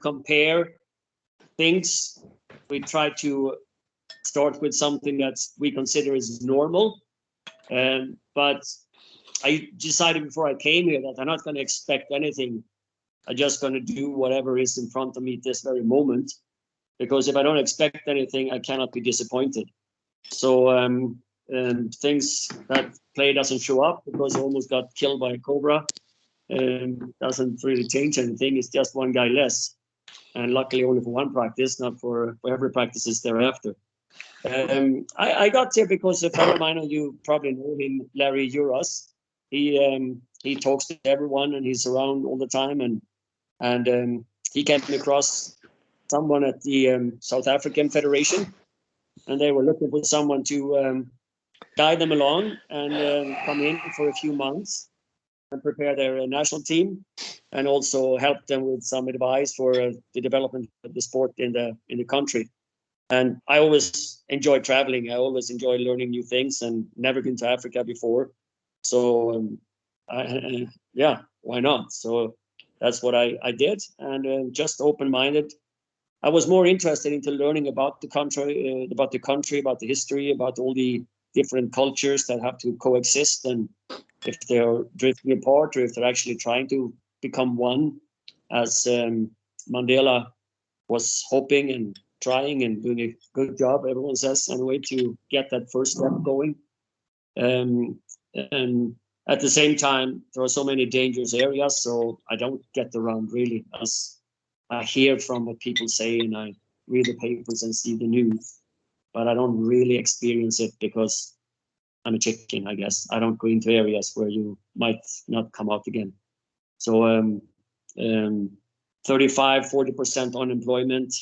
compare things, we try to start with something that we consider as normal. But I decided before I came here that I'm not going to expect anything. I'm just going to do whatever is in front of me at this very moment, because if I don't expect anything, I cannot be disappointed. So things that play doesn't show up because I almost got killed by a cobra doesn't really change anything. It's just one guy less, and luckily only for one practice, not for every practices thereafter. I got here because a friend of mine, you probably know him, Larry Uras. He talks to everyone and he's around all the time, and he came across someone at the South African Federation, and they were looking for someone to guide them along and come in for a few months and prepare their national team, and also help them with some advice for the development of the sport in the country. And I always enjoy traveling. I always enjoy learning new things, and never been to Africa before. So yeah, why not? So that's what I did, and just open-minded. I was more interested into learning about the country, about the history, about all the different cultures that have to coexist, and if they're drifting apart or if they're actually trying to become one, as Mandela was hoping and trying and doing a good job, everyone says, anyway, to get that first step going. And at the same time, there are so many dangerous areas, so I don't get around really, as I hear from what people say and I read the papers and see the news, but I don't really experience it because I'm a chicken, I guess. I don't go into areas where you might not come out again. So 35-40% unemployment,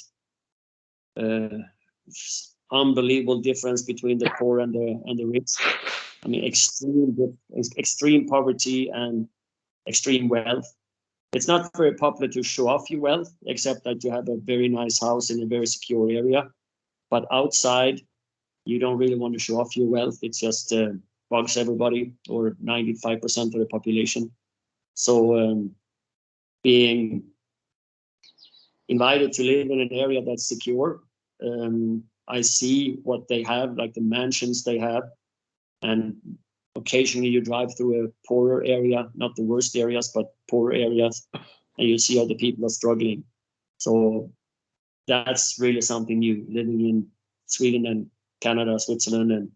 unbelievable difference between the poor and the rich. I mean, extreme poverty and extreme wealth. It's not very popular to show off your wealth, except that you have a very nice house in a very secure area. But outside, you don't really want to show off your wealth. It just bugs everybody, or 95% of the population. So being invited to live in an area that's secure, I see what they have, like the mansions they have, and occasionally you drive through a poorer area, not the worst areas, but poorer areas, and you see how the people are struggling. So that's really something new, living in Sweden and Canada, Switzerland,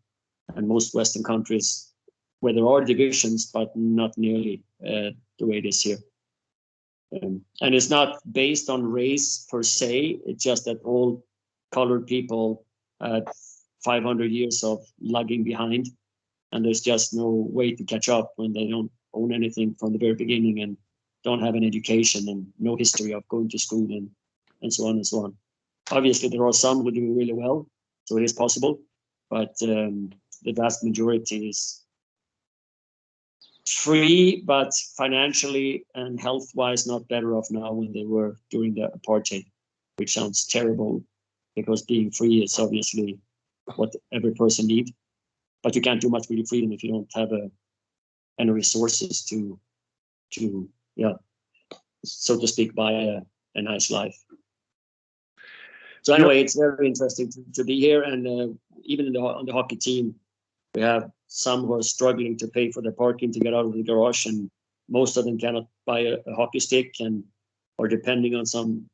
and most Western countries, where there are divisions, but not nearly the way it is here. And it's not based on race per se. It's just that all colored people had 500 years of lagging behind, and there's just no way to catch up when they don't own anything from the very beginning and don't have an education and no history of going to school and so on and so on. Obviously, there are some who do really well, so it is possible, but the vast majority is free, but financially and health-wise not better off now than they were during the apartheid, which sounds terrible, because being free is obviously what every person needs. But you can't do much with your freedom if you don't have any resources to so to speak, buy a nice life. So anyway, it's very interesting to be here, and even on the hockey team, we have some who are struggling to pay for their parking to get out of the garage, and most of them cannot buy a hockey stick and are depending on some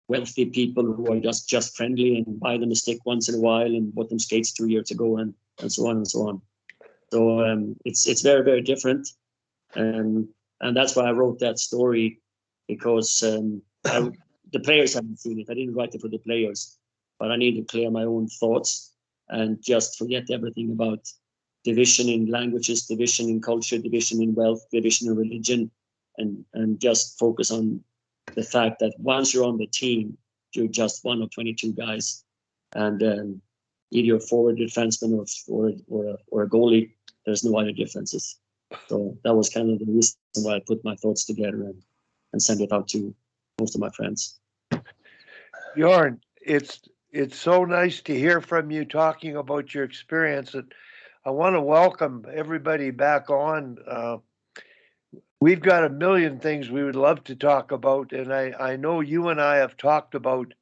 wealthy people who are just friendly and buy them a stick once in a while and bought them skates 2 years ago, and so on and so on. So it's very, very different. And that's why I wrote that story, because the players haven't seen it. I didn't write it for the players, but I need to clear my own thoughts and just forget everything about division in languages, division in culture, division in wealth, division in religion, and just focus on the fact that once you're on the team, you're just one of 22 guys, and either you're a forward defenseman or a goalie. There's no other differences. So that was kind of the reason why I put my thoughts together and sent it out to most of my friends. Bjorn, it's so nice to hear from you talking about your experience. And I want to welcome everybody back on. We've got a million things we would love to talk about, and I know you and I have talked about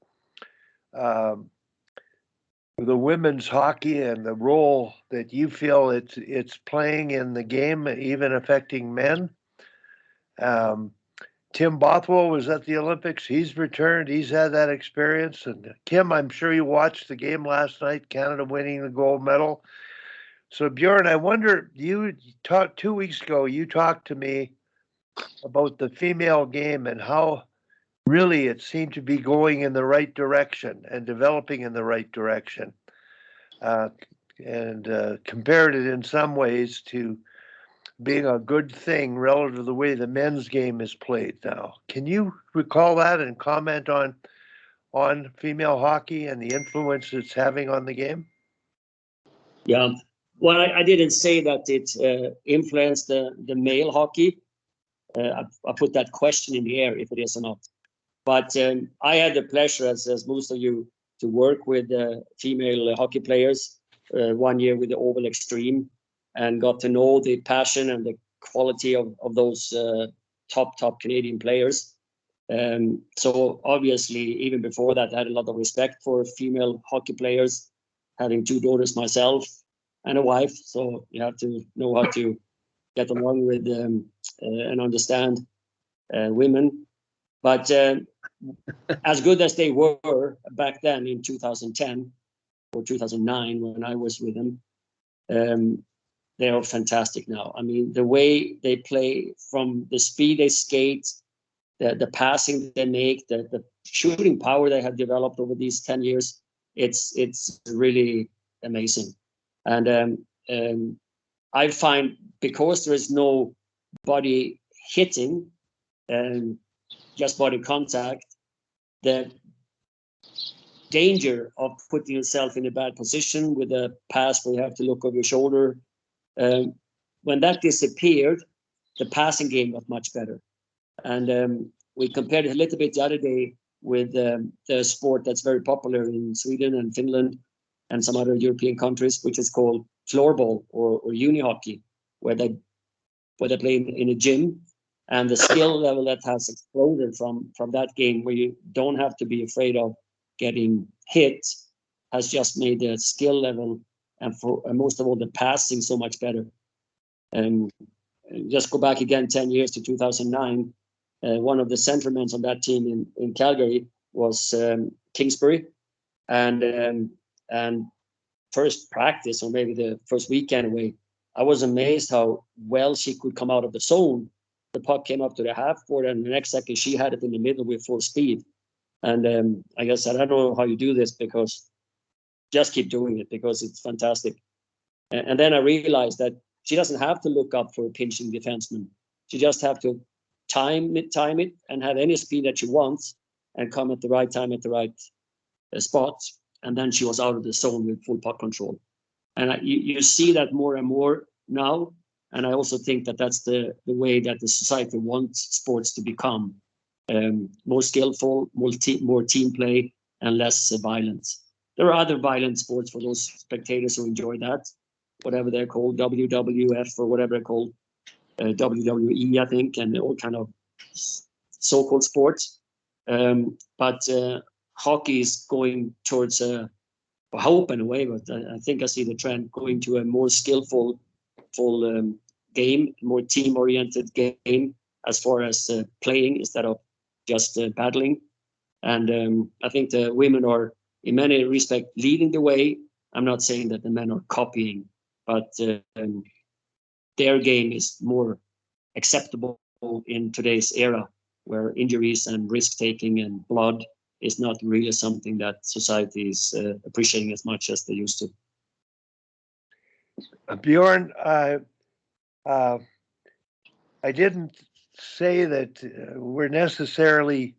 um, the women's hockey and the role that you feel it's playing in the game, even affecting men. Um, Tim Bothwell was at the Olympics. He's returned. He's had that experience. And Kim, I'm sure you watched the game last night, Canada winning the gold medal. So Bjorn, I wonder, you talked 2 weeks ago, you talked to me about the female game and how really it seemed to be going in the right direction and developing in the right direction. Uh, and compared it in some ways to being a good thing relative to the way the men's game is played now. Can you recall that and comment on female hockey and the influence it's having on the game? Yeah. Well, I didn't say that it influenced the male hockey. I put that question in the air if it is or not. But I had the pleasure, as most of you, to work with female hockey players 1 year with the Oval Extreme, and got to know the passion and the quality of those top Canadian players. So obviously, even before that, I had a lot of respect for female hockey players, having 2 daughters myself and a wife. So you have to know how to get along with and understand women. But as good as they were back then in 2010 or 2009 when I was with them, they are fantastic now. I mean, the way they play, from the speed they skate, the passing they make, the shooting power they have developed over these 10 years, it's really amazing. And I find, because there is no body hitting and just body contact, the danger of putting yourself in a bad position with a pass where you have to look over your shoulder, when that disappeared, the passing game got much better. And we compared it a little bit the other day with the sport that's very popular in Sweden and Finland and some other European countries, which is called floorball or uni hockey, where they play in a gym. And the skill level that has exploded from that game, where you don't have to be afraid of getting hit, has just made the skill level and most of all the passing so much better. And just go back again 10 years to 2009, one of the centermen on that team in Calgary was Kingsbury, and first practice, or maybe the first week anyway, I was amazed how well she could come out of the zone. The puck came up to the half court, and the next second she had it in the middle with full speed. And I guess I don't know how you do this, because just keep doing it, because it's fantastic. And then I realized that she doesn't have to look up for a pinching defenseman. She just have to time it, and have any speed that she wants, and come at the right time at the right spot. And then she was out of the zone with full puck control. And you see that more and more now. And I also think that that's the way that the society wants sports to become. More skillful, more team play, and less violence. There are other violent sports for those spectators who enjoy that, whatever they're called, WWF or whatever they're called, WWE, I think, and all kind of so-called sports. But hockey is going towards I hope in a way, but I think I see the trend going to a more skillful game, more team-oriented game as far as playing instead of just battling. And I think the women are, in many respects, leading the way. I'm not saying that the men are copying, but their game is more acceptable in today's era, where injuries and risk-taking and blood is not really something that society is appreciating as much as they used to. Bjorn, I didn't say that we're necessarily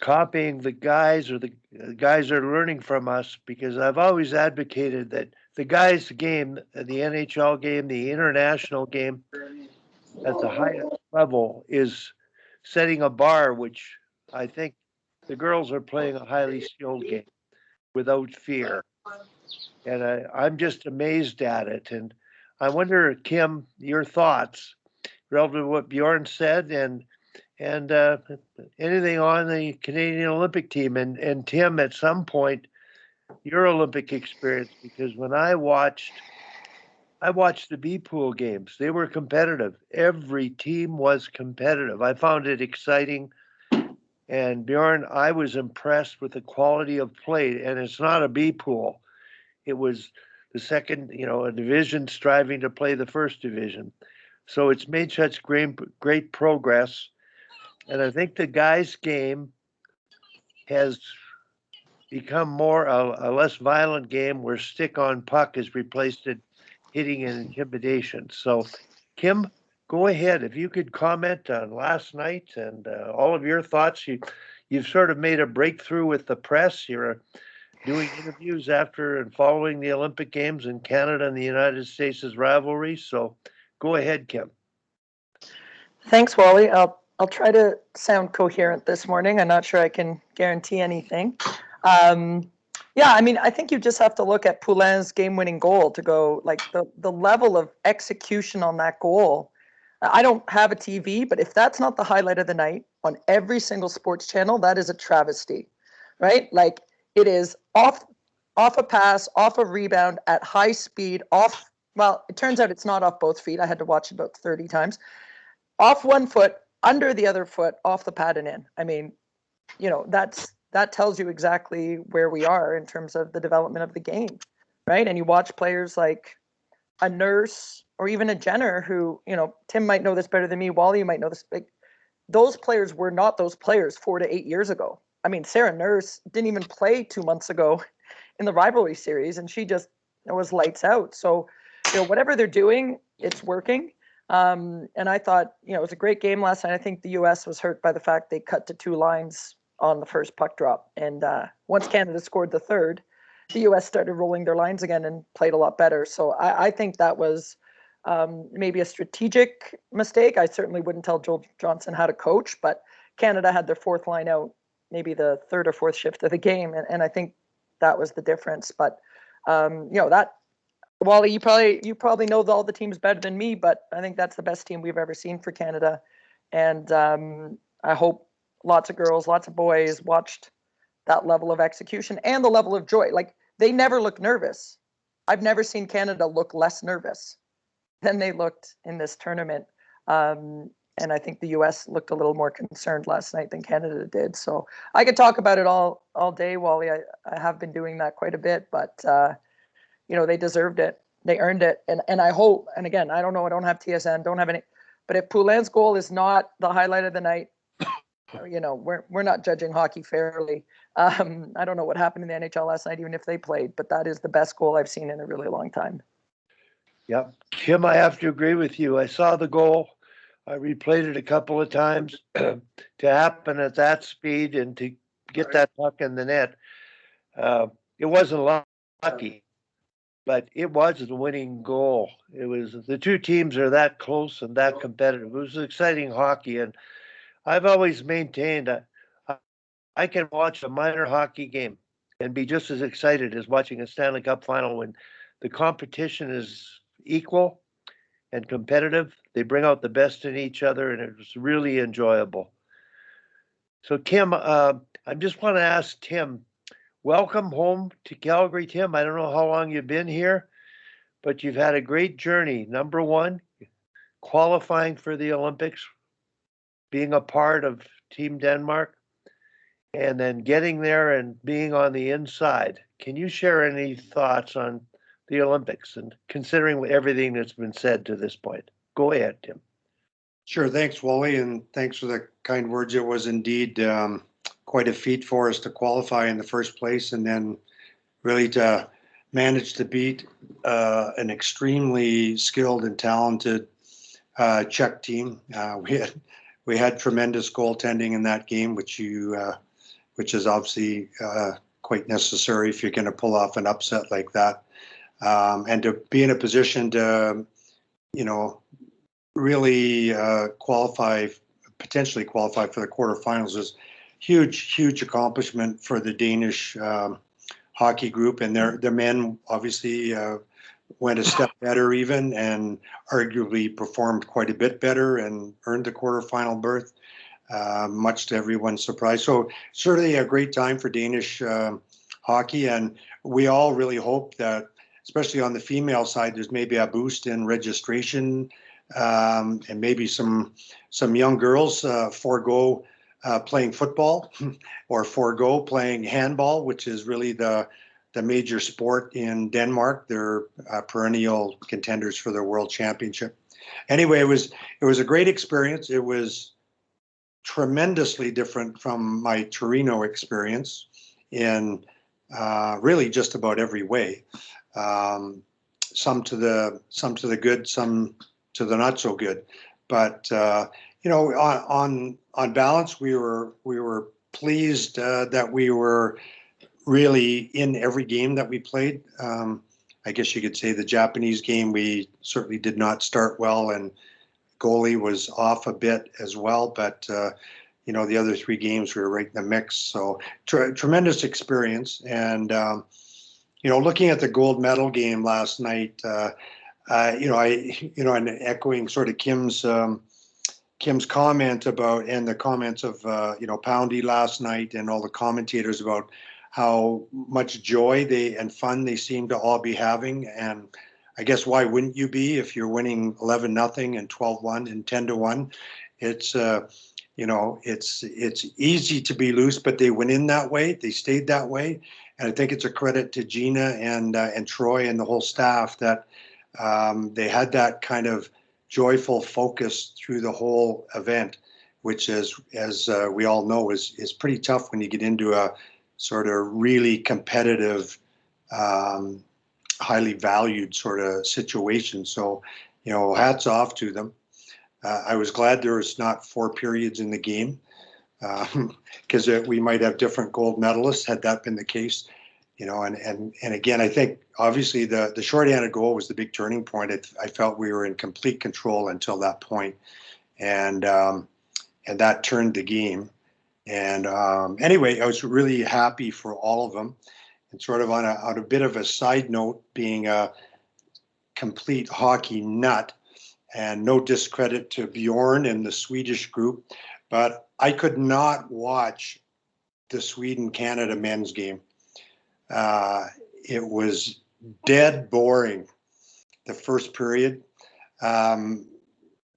copying the guys, or the guys are learning from us, because I've always advocated that the guys' game, the NHL game, the international game at the highest level is setting a bar, which I think the girls are playing a highly skilled game without fear. And I'm just amazed at it. And I wonder, Kim, your thoughts. relative to what Bjorn said, and anything on the Canadian Olympic team, and Tim, at some point, your Olympic experience, because when I watched the B pool games, they were competitive. Every team was competitive. I found it exciting. And Bjorn, I was impressed with the quality of play. And it's not a B pool. It was the second, a division striving to play the first division. So it's made such great progress. And I think the guys' game has become more a less violent game where stick on puck has replaced it hitting and intimidation. So, Kim, go ahead. If you could comment on last night and all of your thoughts. You've sort of made a breakthrough with the press. You're doing interviews after and following the Olympic Games in Canada and the United States' rivalry. So go ahead, Kim. Thanks, Wally. I'll try to sound coherent this morning. I'm not sure I can guarantee anything. Yeah, I mean, I think you just have to look at Poulin's game-winning goal to go, like, the level of execution on that goal. I don't have a TV, but if that's not the highlight of the night on every single sports channel, that is a travesty, right? Like, it is off a pass, off a rebound at high speed, well, it turns out it's not off both feet. I had to watch it about 30 times. Off one foot, under the other foot, off the pad and in. I mean, that tells you exactly where we are in terms of the development of the game, right? And you watch players like a Nurse or even a Jenner who, Tim might know this better than me, Wally, you might know this. Like, those players were not those players 4 to 8 years ago. I mean, Sarah Nurse didn't even play 2 months ago in the rivalry series, and she just was lights out. So, whatever they're doing, it's working. And I thought, it was a great game last night. I think the U.S. was hurt by the fact they cut to 2 lines on the first puck drop. And once Canada scored the third, the U.S. started rolling their lines again and played a lot better. So I think that was maybe a strategic mistake. I certainly wouldn't tell Joel Johnson how to coach, but Canada had their 4th line out, maybe the 3rd or 4th shift of the game. And I think that was the difference. But, that, Wally, you probably know all the teams better than me, but I think that's the best team we've ever seen for Canada. And I hope lots of girls, lots of boys watched that level of execution and the level of joy. Like, they never looked nervous. I've never seen Canada look less nervous than they looked in this tournament. And I think the U.S. looked a little more concerned last night than Canada did. So I could talk about it all day, Wally. I have been doing that quite a bit, but they deserved it. They earned it. And I hope, and again, I don't know, I don't have TSN, don't have any, but if Poulin's goal is not the highlight of the night, we're not judging hockey fairly. I don't know what happened in the NHL last night, even if they played, but that is the best goal I've seen in a really long time. Yep. Kim, I have to agree with you. I saw the goal. I replayed it a couple of times. To happen at that speed and to get that puck in the net, it wasn't lucky, but it was the winning goal. It was, the 2 teams are that close and that competitive. It was exciting hockey, and I've always maintained I can watch a minor hockey game and be just as excited as watching a Stanley Cup final when the competition is equal and competitive. They bring out the best in each other, and it was really enjoyable. So, Kim, I just want to ask Tim, welcome home to Calgary, Tim. I don't know how long you've been here, but you've had a great journey. Number one, qualifying for the Olympics, being a part of Team Denmark, and then getting there and being on the inside. Can you share any thoughts on the Olympics and considering everything that's been said to this point? Go ahead, Tim. Sure. Thanks, Wally, and thanks for the kind words. It was indeed quite a feat for us to qualify in the first place, and then really to manage to beat an extremely skilled and talented Czech team. We had tremendous goaltending in that game, which is obviously quite necessary if you're going to pull off an upset like that, and to be in a position to, really potentially qualify for the quarterfinals is huge accomplishment for the Danish hockey group, and their men obviously went a step better even, and arguably performed quite a bit better and earned the quarterfinal berth, much to everyone's surprise. So certainly a great time for Danish hockey, and we all really hope that, especially on the female side, there's maybe a boost in registration, and maybe some young girls forego playing football or forego playing handball, which is really the major sport in Denmark. They're perennial contenders for their world championship. Anyway, it was a great experience. It was tremendously different from my Torino experience in really just about every way. Some to the good, some to the not so good. But on balance, we were pleased that we were really in every game that we played. I guess you could say the Japanese game, we certainly did not start well, and goalie was off a bit as well. But the other 3 games we were right in the mix. So tremendous experience. And looking at the gold medal game last night, and echoing sort of Kim's comment about, and the comments of Poundy last night, and all the commentators about how much joy and fun they seem to all be having. And I guess why wouldn't you be if you're winning 11-0 and 12-1 and 10-1? It's it's easy to be loose, but they went in that way. They stayed that way, and I think it's a credit to Gina and Troy and the whole staff that they had that kind of joyful focus through the whole event, which is, as we all know, is pretty tough when you get into a sort of really competitive, highly valued sort of situation. So, hats off to them. I was glad there was not 4 periods in the game, because we might have different gold medalists had that been the case. And again, I think obviously the shorthanded goal was the big turning point. I felt we were in complete control until that point, and that turned the game. And anyway, I was really happy for all of them. And sort of on a bit of a side note, being a complete hockey nut, and no discredit to Bjorn and the Swedish group, but I could not watch the Sweden-Canada men's game. It was dead boring, the first period.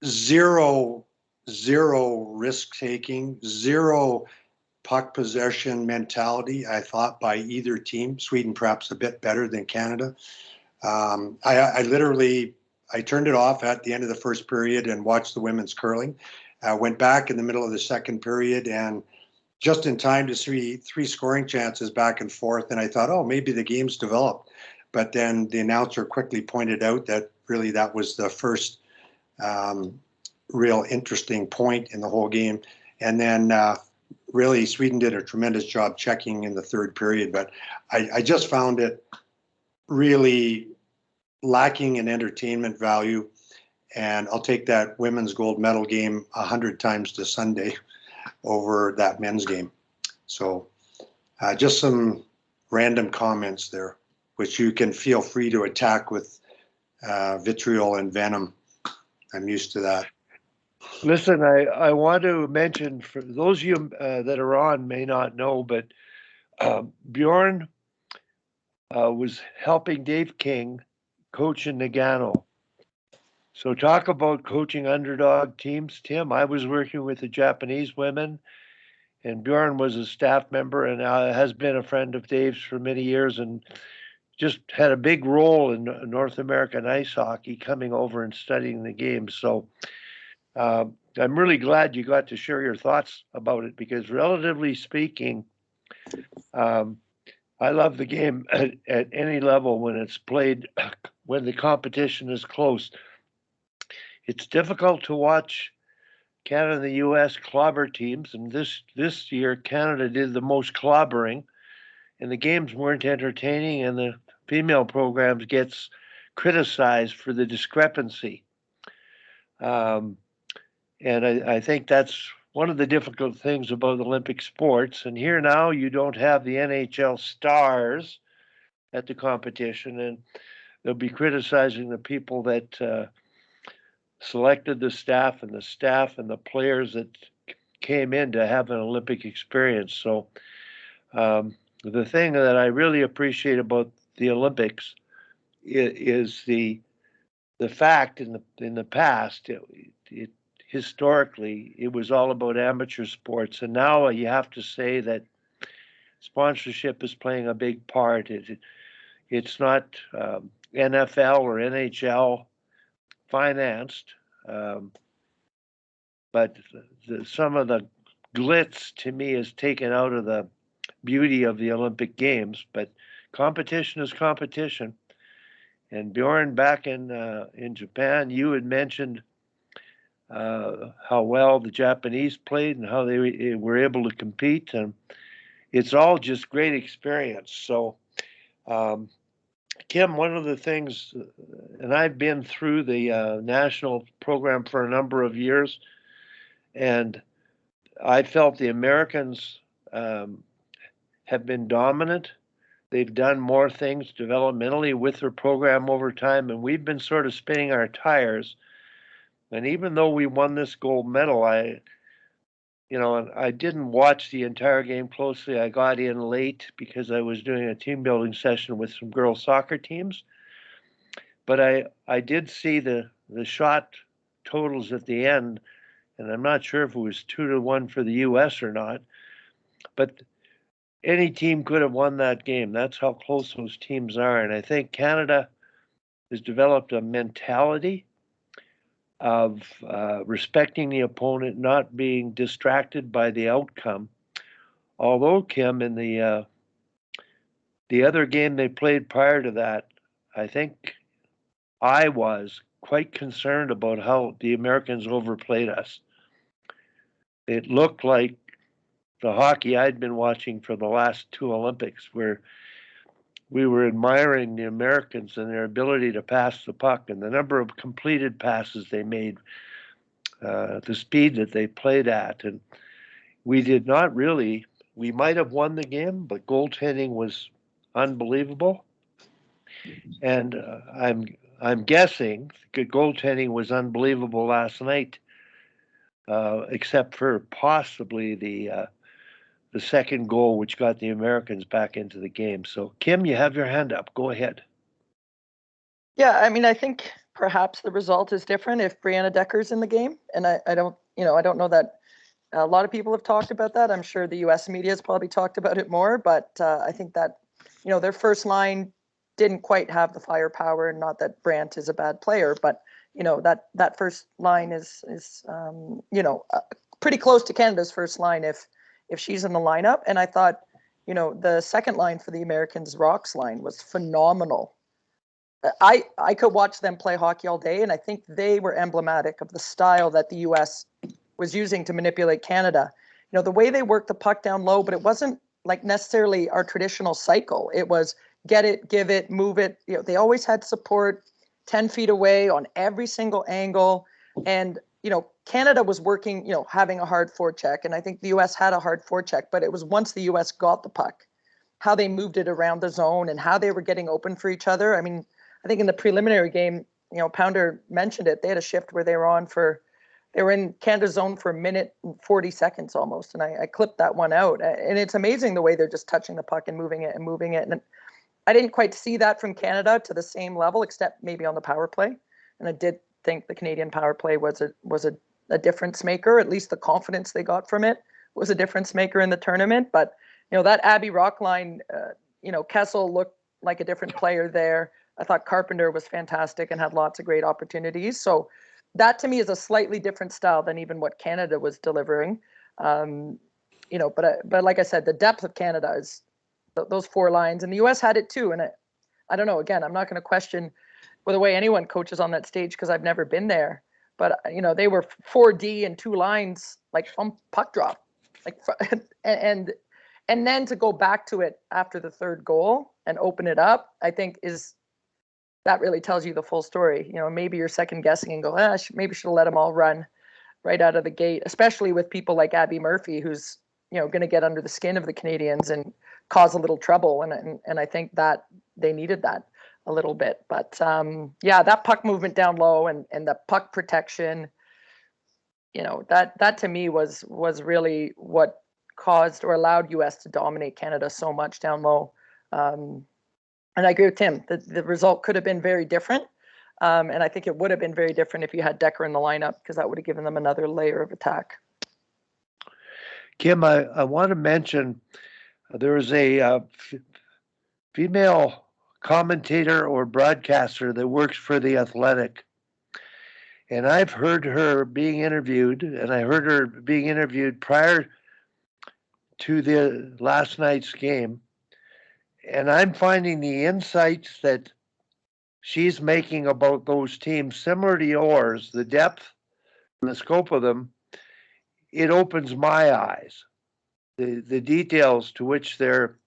Zero risk-taking, zero puck possession mentality, I thought, by either team. Sweden perhaps a bit better than Canada. I turned it off at the end of the first period and watched the women's curling. Went back in the middle of the second period, and just in time to see 3 scoring chances back and forth. And I thought, oh, maybe the game's developed. But then the announcer quickly pointed out that really that was the first real interesting point in the whole game. And then really Sweden did a tremendous job checking in the third period. But I just found it really lacking in entertainment value. And I'll take that women's gold medal game 100 times to Sunday over that men's game. So just some random comments there, which you can feel free to attack with vitriol and venom. I'm used to that. Listen, I want to mention, for those of you that are on may not know, but Bjorn was helping Dave King coach in Nagano. So talk about coaching underdog teams, Tim. I was working with the Japanese women, and Bjorn was a staff member and has been a friend of Dave's for many years, and just had a big role in North American ice hockey, coming over and studying the game. So I'm really glad you got to share your thoughts about it, because relatively speaking, I love the game at any level when it's played, when the competition is close. It's difficult to watch Canada and the U.S. clobber teams, and this year Canada did the most clobbering, and the games weren't entertaining, and the female programs gets criticized for the discrepancy. And I think that's one of the difficult things about Olympic sports. And here now you don't have the NHL stars at the competition, and they'll be criticizing the people that selected the staff and the players that came in to have an Olympic experience. So the thing that I really appreciate about the Olympics is the fact in the past, historically, it was all about amateur sports, and now you have to say that sponsorship is playing a big part. It's not NFL or NHL financed, but some of the glitz to me is taken out of the beauty of the Olympic Games. But competition is competition. And Bjorn, back in Japan, you had mentioned how well the Japanese played and how they were able to compete, and it's all just great experience. So, Kim, one of the things, and I've been through the national program for a number of years, and I felt the Americans have been dominant. They've done more things developmentally with their program over time, and we've been sort of spinning our tires. And even though we won this gold medal, I didn't watch the entire game closely. I got in late because I was doing a team building session with some girls soccer teams. But I did see the shot totals at the end, and I'm not sure if it was 2-1 for the U.S. or not. But any team could have won that game. That's how close those teams are. And I think Canada has developed a mentality of respecting the opponent, not being distracted by the outcome. Although, Kim, in the other game they played prior to that, I think I was quite concerned about how the Americans overplayed us. It looked like the hockey I'd been watching for the last two Olympics, where we were admiring the Americans and their ability to pass the puck and the number of completed passes they made, the speed that they played at. And we did not really, we might have won the game, but goaltending was unbelievable. And I'm guessing goaltending was unbelievable last night, except for possibly the second goal, which got the Americans back into the game. So, Kim, you have your hand up. Go ahead. Yeah, I mean, I think perhaps the result is different if Brianna Decker's in the game, and I don't know that a lot of people have talked about that. I'm sure the U.S. media has probably talked about it more, but I think that their first line didn't quite have the firepower. Not that Brandt is a bad player, but that first line is pretty close to Canada's first line if she's in the lineup. And I thought, the second line for the Americans, Rock's line, was phenomenal. I could watch them play hockey all day, and I think they were emblematic of the style that the U.S. was using to manipulate Canada. The way they worked the puck down low, but it wasn't like necessarily our traditional cycle. It was get it, give it, move it. They always had support 10 feet away on every single angle. And Canada was working, having a hard forecheck. And I think the U.S. had a hard forecheck, but it was once the U.S. got the puck, how they moved it around the zone and how they were getting open for each other. I mean, I think in the preliminary game, Pounder mentioned it. They had a shift where they were in Canada's zone for 1 minute and 40 seconds almost. And I clipped that one out. And it's amazing the way they're just touching the puck and moving it. And I didn't quite see that from Canada to the same level, except maybe on the power play. And I did think the Canadian power play was a difference maker. At least the confidence they got from it was a difference maker in the tournament. But that Abby Rock line, Kessel looked like a different player there. I thought Carpenter was fantastic and had lots of great opportunities. So that to me is a slightly different style than even what Canada was delivering. But like I said, the depth of Canada is those four lines, and the U.S. had it too. And I don't know. Again, I'm not going to question the way anyone coaches on that stage because I've never been there. But they were 4D and two lines like on puck drop, and then to go back to it after the third goal and open it up, I think that really tells you the full story. Maybe you're second guessing and go, maybe should have let them all run right out of the gate, especially with people like Abby Murphy, who's going to get under the skin of the Canadians and cause a little trouble. And I think that they needed that. a little bit. But yeah, that puck movement down low and the puck protection, that to me was really what caused or allowed US to dominate Canada so much down low. And I agree with Tim. The result could have been very different. And I think it would have been very different if you had Decker in the lineup, because that would have given them another layer of attack. Kim, I want to mention there was a female commentator or broadcaster that works for The Athletic. And I've heard her being interviewed, and I heard her being interviewed prior to the last night's game. And I'm finding the insights that she's making about those teams similar to yours, the depth and the scope of them. It opens my eyes. The details to which they're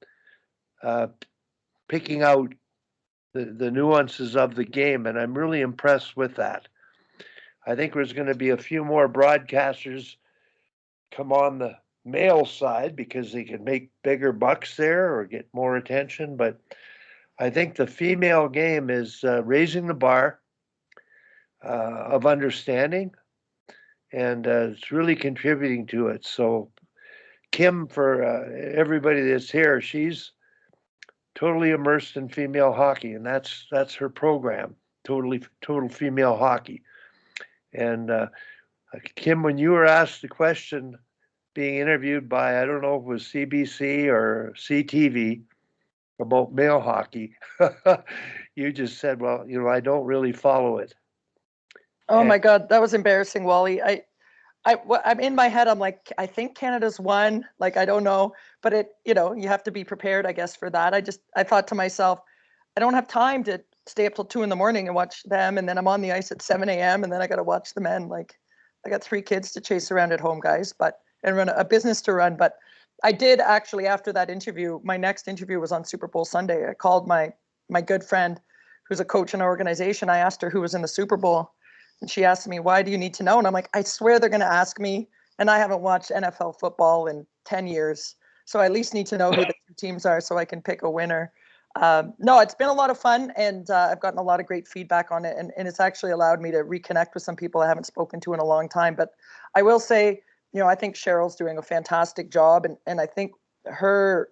picking out the nuances of the game, and I'm really impressed with that. I think there's going to be a few more broadcasters come on the male side because they can make bigger bucks there or get more attention, but I think the female game is raising the bar of understanding, and it's really contributing to it. So Kim, for everybody that's here, she's totally immersed in female hockey, and that's her program, total female hockey. And Kim, when you were asked the question, being interviewed by, I don't know if it was CBC or CTV about male hockey, you just said, well, I don't really follow it. Oh my God, that was embarrassing, Wally. I'm in my head. I'm like, I think Canada's won. Like, I don't know, but you have to be prepared, I guess, for that. I thought to myself, I don't have time to stay up till 2 a.m. and watch them. And then I'm on the ice at 7 a.m. and then I got to watch the men. Like, I got 3 kids to chase around at home, guys, and run a business to run. But I did actually, after that interview, my next interview was on Super Bowl Sunday. I called my good friend who's a coach in our organization. I asked her who was in the Super Bowl. And she asked me, why do you need to know? And I'm like, I swear they're going to ask me. And I haven't watched NFL football in 10 years. So I at least need to know who the 2 teams are so I can pick a winner. No, it's been a lot of fun. And I've gotten a lot of great feedback on it. And it's actually allowed me to reconnect with some people I haven't spoken to in a long time. But I will say, I think Cheryl's doing a fantastic job. And I think her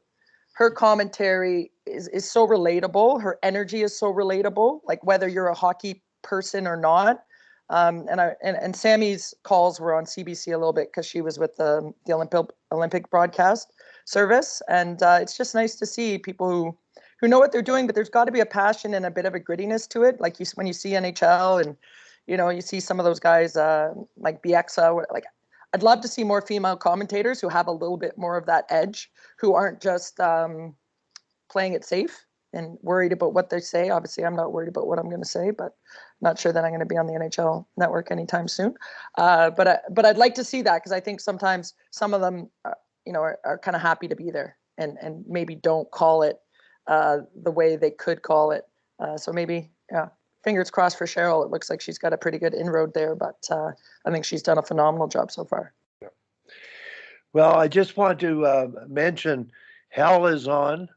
commentary is so relatable. Her energy is so relatable, like whether you're a hockey person or not. And Sammy's calls were on CBC a little bit because she was with the Olympic broadcast service, and it's just nice to see people who know what they're doing. But there's got to be a passion and a bit of a grittiness to it. Like when you see NHL and you see some of those guys like Bieksa. Like, I'd love to see more female commentators who have a little bit more of that edge, who aren't just playing it safe and worried about what they say. Obviously, I'm not worried about what I'm going to say, but not sure that I'm going to be on the NHL network anytime soon. But I'd like to see that, because I think sometimes some of them, are kind of happy to be there and maybe don't call it the way they could call it. So maybe, fingers crossed for Cheryl. It looks like she's got a pretty good inroad there, but I think she's done a phenomenal job so far. Yeah. Well, I just want to mention Hal is on.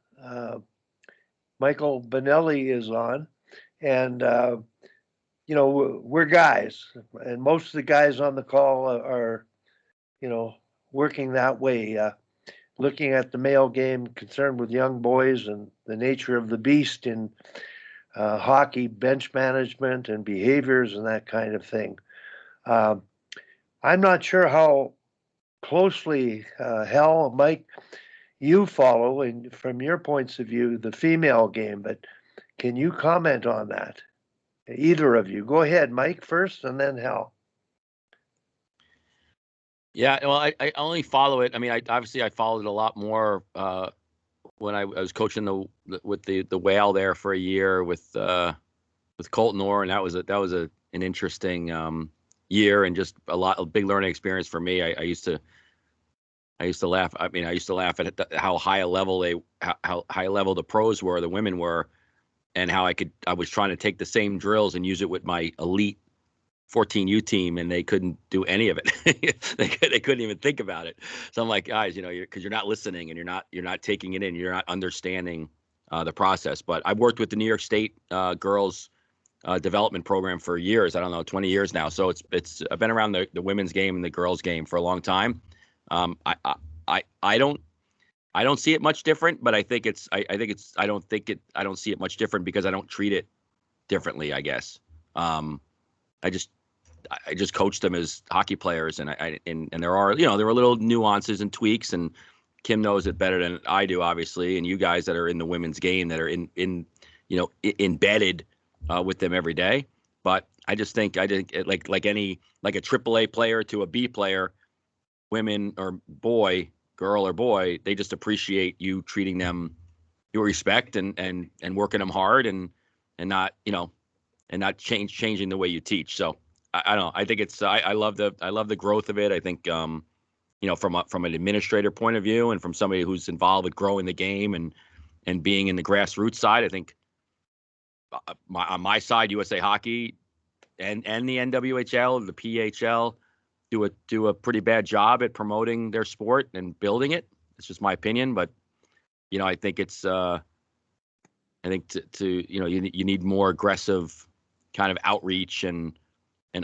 Michael Bonelli is on, and we're guys, and most of the guys on the call are working that way, looking at the male game, concerned with young boys and the nature of the beast in hockey, bench management and behaviors and that kind of thing. I'm not sure how closely Hal, Mike, you follow, and from your points of view, the female game, but can you comment on that? Either of you. Go ahead, Mike first and then Hal. Yeah, well, I only follow it. I mean, I followed it a lot more when I was coaching with the Whale there for a year with Colton Orr, and that was an interesting year and just a big learning experience for me. I used to laugh. I mean, I used to laugh at how high a level how high level the pros were, the women were, and how I was trying to take the same drills and use it with my elite 14U team, and they couldn't do any of it. they couldn't even think about it. So I'm like, guys, because you're not listening and you're not taking it in, you're not understanding the process. But I've worked with the New York State girls development program for years. I don't know, 20 years now. So it's I've been around the women's game and the girls game for a long time. I don't see it much different, but I don't see it much different because I don't treat it differently, I guess. I just coach them as hockey players, and there are little nuances and tweaks, and Kim knows it better than I do, obviously, and you guys that are in the women's game that are embedded with them every day. But I think like a AAA player to a B player, women or girl or boy, they just appreciate you treating them with respect and working them hard and not changing the way you teach. So I don't know. I think I love the growth of it. I think from an administrator point of view and from somebody who's involved with growing the game and being in the grassroots side, I think on my side, USA Hockey and the NWHL, the PHL do a pretty bad job at promoting their sport and building it. It's just my opinion, but I think you need more aggressive kind of outreach and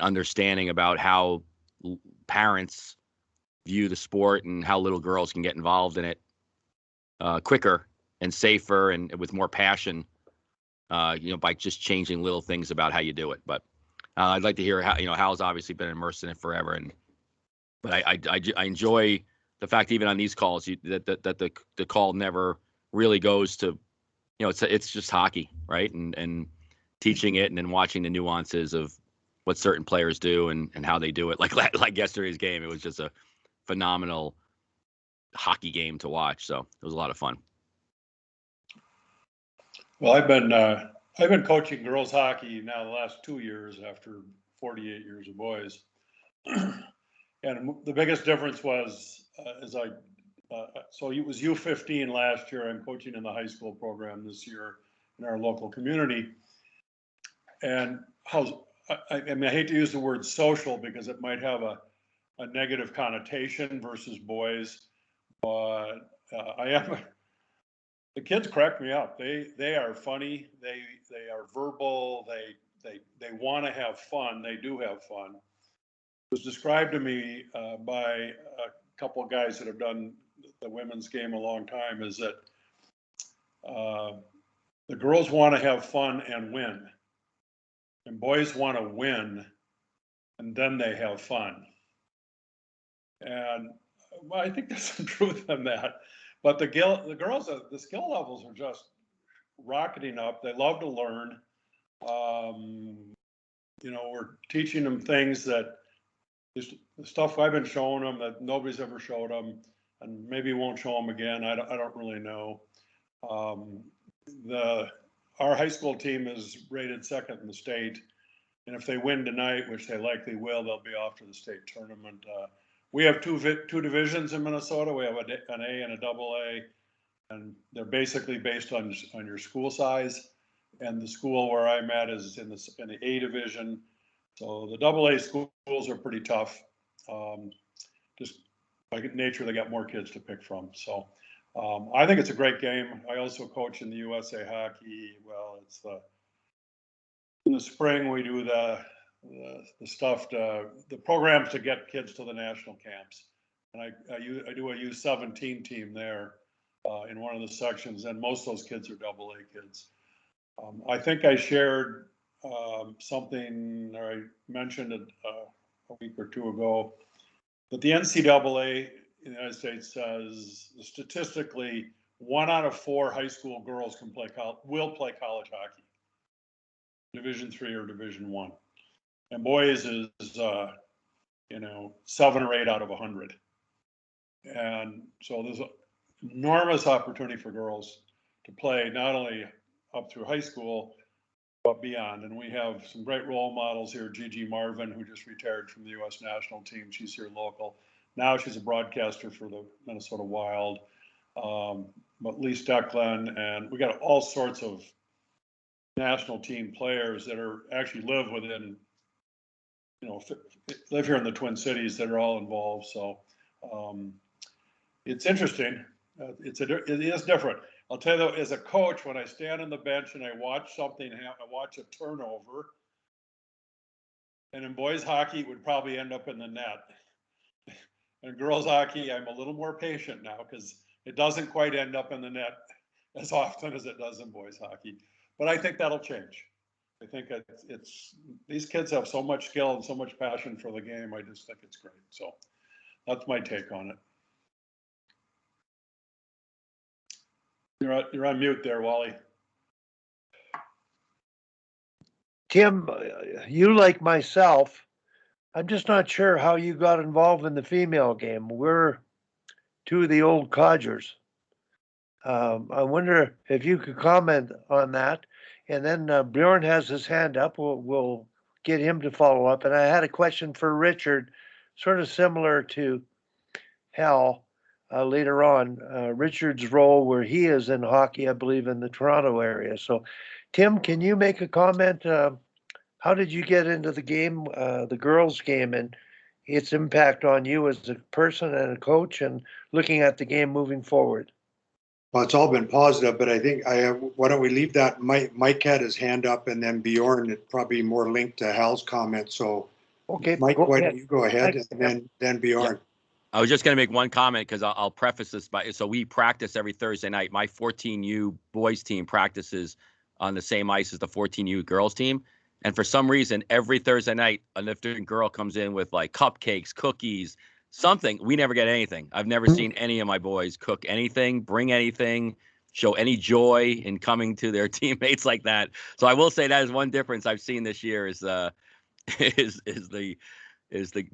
understanding about how parents view the sport and how little girls can get involved in it quicker and safer and with more passion, by just changing little things about how you do it. But I'd like to hear how, Hal's obviously been immersed in it forever. But I enjoy the fact even on these calls that the call never really goes to, it's just hockey, right? And teaching it and then watching the nuances of what certain players do and how they do it. Like yesterday's game, it was just a phenomenal hockey game to watch. So it was a lot of fun. Well, I've been coaching girls hockey now the last 2 years after 48 years of boys. And the biggest difference was so it was U15 last year. I'm coaching in the high school program this year in our local community. And I hate to use the word social because it might have a negative connotation versus boys, but the kids crack me up. They are funny. They are verbal. They want to have fun. They do have fun. It was described to me by a couple of guys that have done the women's game a long time is that the girls want to have fun and win, and boys want to win, and then they have fun. And I think there's some truth in that. But the girls, the skill levels are just rocketing up. They love to learn. We're teaching them things that the stuff I've been showing them that nobody's ever showed them, and maybe won't show them again. I don't really know. Our high school team is rated second in the state, and if they win tonight, which they likely will, they'll be off to the state tournament. We have two divisions in Minnesota. We have an A and a double A, and they're basically based on your school size. And the school where I'm at is in the A division. So the double A schools are pretty tough. Just by nature, they got more kids to pick from. So I think it's a great game. I also coach in the USA Hockey. Well, in the spring we do the programs to get kids to the national camps, and I do a U17 team there in one of the sections, and most of those kids are double A kids. I think I shared something, or I mentioned it a week or two ago, that the NCAA in the United States says statistically 1 out of 4 high school girls will play college hockey, Division III or Division I. And boys is 7 or 8 out of 100. And so there's an enormous opportunity for girls to play not only up through high school, but beyond. And we have some great role models here. Gigi Marvin, who just retired from the U.S. national team. She's here local. Now she's a broadcaster for the Minnesota Wild. But Lee Stecklen, and we got all sorts of national team players that are actually live here in the Twin Cities that are all involved. So it's interesting. It is different. I'll tell you, as a coach, when I stand on the bench and I watch something happen, I watch a turnover, and in boys hockey, it would probably end up in the net. In girls hockey, I'm a little more patient now because it doesn't quite end up in the net as often as it does in boys hockey. But I think that'll change. I think it's these kids have so much skill and so much passion for the game. I just think it's great. So that's my take on it. You're on mute there, Wally. Tim, you like myself, I'm just not sure how you got involved in the female game. We're two of the old codgers. I wonder if you could comment on that. And then Bjorn has his hand up. We'll get him to follow up. And I had a question for Richard, sort of similar to Hal later on. Richard's role where he is in hockey, I believe, in the Toronto area. So, Tim, can you make a comment? How did you get into the game, the girls' game, and its impact on you as a person and a coach, and looking at the game moving forward? Well, it's all been positive, but I think why don't we leave that? Mike had his hand up, and then Bjorn, it probably more linked to Hal's comment. So, Okay, Mike, why don't you go ahead, and then Bjorn. Yeah. I was just going to make one comment because I'll preface this by, so we practice every Thursday night. My 14U boys team practices on the same ice as the 14U girls team. And for some reason, every Thursday night, a different girl comes in with like cupcakes, cookies, something. We never get anything. I've never seen any of my boys cook anything, bring anything, show any joy in coming to their teammates like that. So I will say that is one difference I've seen this year is the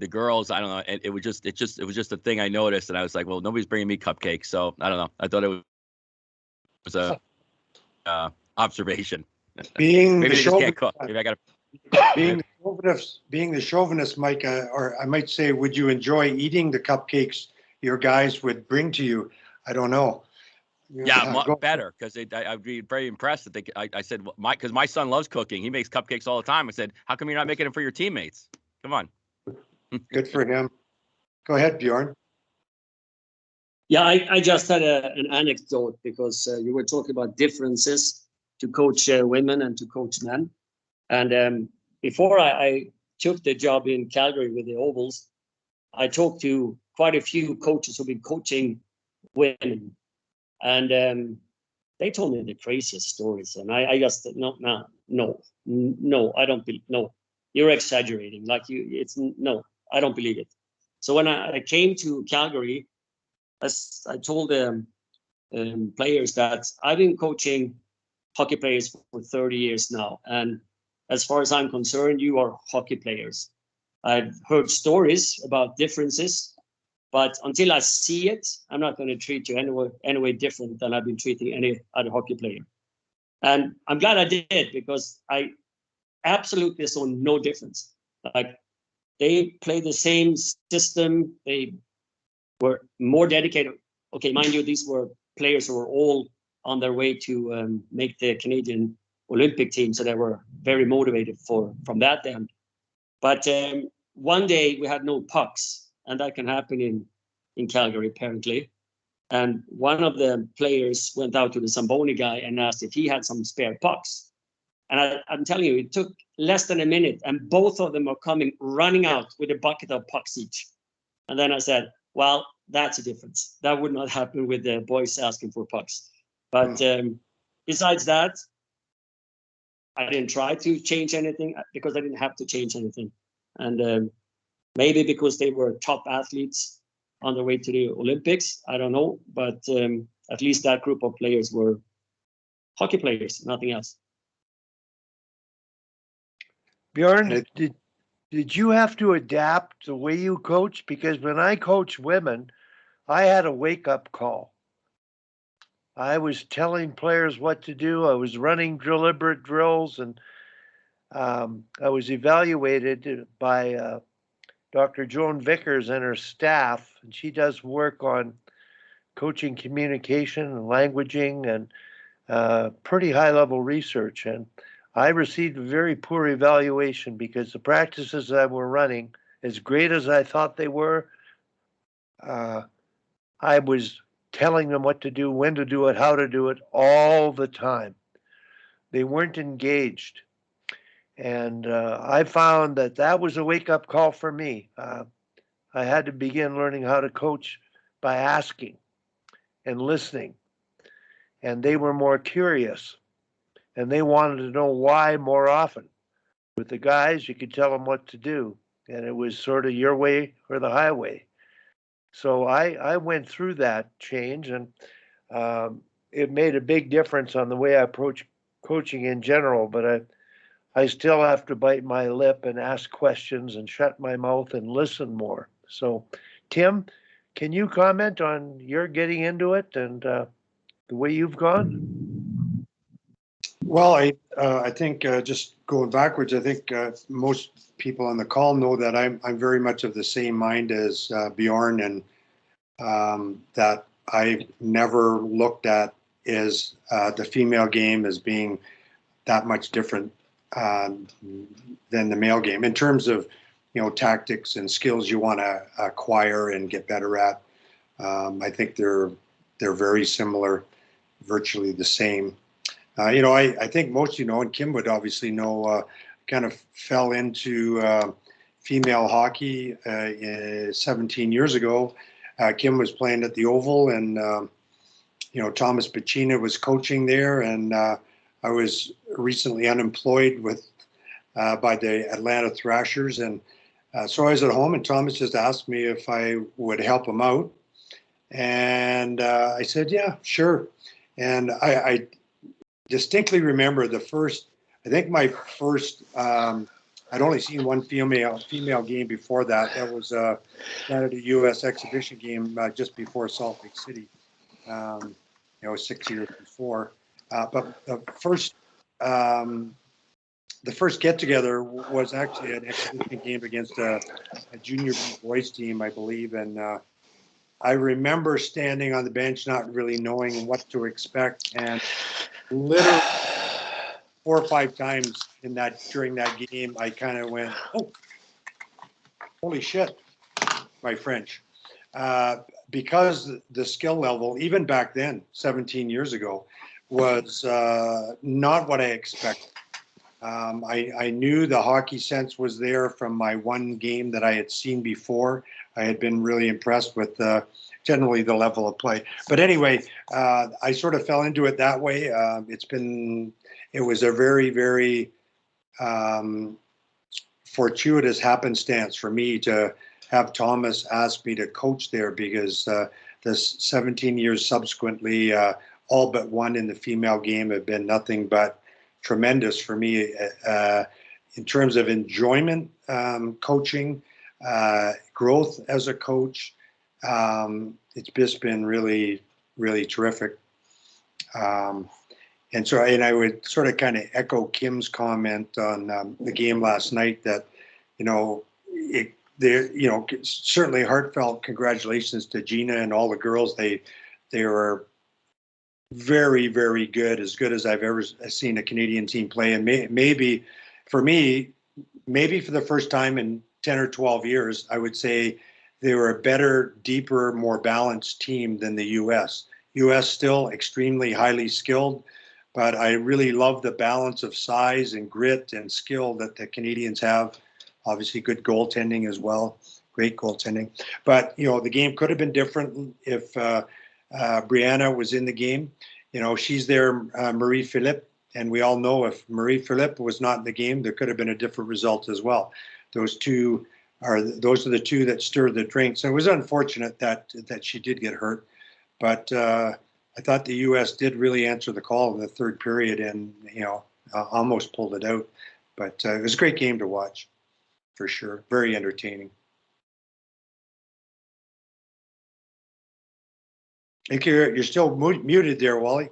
girls. I don't know. It was just a thing I noticed, and I was like, well, nobody's bringing me cupcakes, so I don't know. I thought it was a observation. Being Maybe the they just can't cook. Maybe I got to. being the chauvinist, Mike, or I might say, would you enjoy eating the cupcakes your guys would bring to you? I don't know. Yeah, better, because I'd be very impressed that I said, because my son loves cooking. He makes cupcakes all the time. I said, how come you're not making them for your teammates? Come on. Good for him. Go ahead, Bjorn. Yeah, I just had an anecdote because you were talking about differences to coach women and to coach men. And before I took the job in Calgary with the Ovals, I talked to quite a few coaches who've been coaching women. And they told me the craziest stories. And I just, no, I don't believe, no, you're exaggerating. No, I don't believe it. So when I came to Calgary, I told the players that I've been coaching hockey players for 30 years now. And as far as I'm concerned, you are hockey players. I've heard stories about differences, but until I see it, I'm not going to treat you any way different than I've been treating any other hockey player. And I'm glad I did, because I absolutely saw no difference. Like, they played the same system. They were more dedicated. Okay, mind you, these were players who were all on their way to make the Canadian Olympic team, so they were very motivated from that end. But one day we had no pucks, and that can happen in Calgary apparently. And one of the players went out to the Zamboni guy and asked if he had some spare pucks. And I'm telling you, it took less than a minute, and both of them are running out with a bucket of pucks each. And then I said, well, that's a difference. That would not happen with the boys asking for pucks. But besides that, I didn't try to change anything because I didn't have to change anything. And maybe because they were top athletes on their way to the Olympics, I don't know. But at least that group of players were hockey players, nothing else. Bjorn, did you have to adapt the way you coach? Because when I coached women, I had a wake-up call. I was telling players what to do. I was running deliberate drills, and I was evaluated by Dr. Joan Vickers and her staff. And she does work on coaching communication and languaging and pretty high-level research. And I received a very poor evaluation because the practices that were running, as great as I thought they were, I was telling them what to do, when to do it, how to do it, all the time. They weren't engaged. And I found that that was a wake-up call for me. I had to begin learning how to coach by asking and listening. And they were more curious. And they wanted to know why more often. With the guys, you could tell them what to do. And it was sort of your way or the highway. So I went through that change, and it made a big difference on the way I approach coaching in general. But I still have to bite my lip and ask questions and shut my mouth and listen more. So, Tim, can you comment on your getting into it and the way you've gone? Well, I think just going backwards, I think most people on the call know that I'm very much of the same mind as Bjorn, and that I never looked at is the female game as being that much different than the male game in terms of, tactics and skills you want to acquire and get better at. I think they're very similar, virtually the same. I think most and Kim would obviously know, kind of fell into female hockey 17 years ago. Kim was playing at the Oval, and Thomas Pacina was coaching there, and I was recently unemployed by the Atlanta Thrashers, and so I was at home, and Thomas just asked me if I would help him out, and I said, yeah, sure. And I distinctly remember my first. I'd only seen one female game before that. That was a Canada-U.S. exhibition game just before Salt Lake City. 6 years before. But the first get-together was actually an exhibition game against a junior boys team, I believe. And I remember standing on the bench, not really knowing what to expect, and literally 4 or 5 times during that game, I kind of went, "Oh, holy shit!" My French, because the skill level, even back then, 17 years ago, was not what I expected. I knew the hockey sense was there from my one game that I had seen before. I had been really impressed with generally the level of play. But anyway, I sort of fell into it that way. It was a very, very fortuitous happenstance for me to have Thomas ask me to coach there, because the 17 years subsequently, all but one in the female game, have been nothing but tremendous for me in terms of enjoyment, coaching, growth as a coach. It's just been really, really terrific. And I would sort of kind of echo Kim's comment on the game last night that, certainly heartfelt congratulations to Gina and all the girls. They were very, very good as I've ever seen a Canadian team play. And maybe for the first time in 10 or 12 years, I would say they were a better, deeper, more balanced team than the U.S. U.S. still extremely highly skilled, but I really love the balance of size and grit and skill that the Canadians have. Obviously, good goaltending as well, great goaltending. But, the game could have been different if Brianna was in the game. She's there, Marie-Philippe, and we all know if Marie-Philippe was not in the game, there could have been a different result as well. Those are the two that stirred the drink. So it was unfortunate that she did get hurt, but I thought the U.S. did really answer the call in the third period, and almost pulled it out. But it was a great game to watch, for sure. Very entertaining. I think you're still muted there, Wally.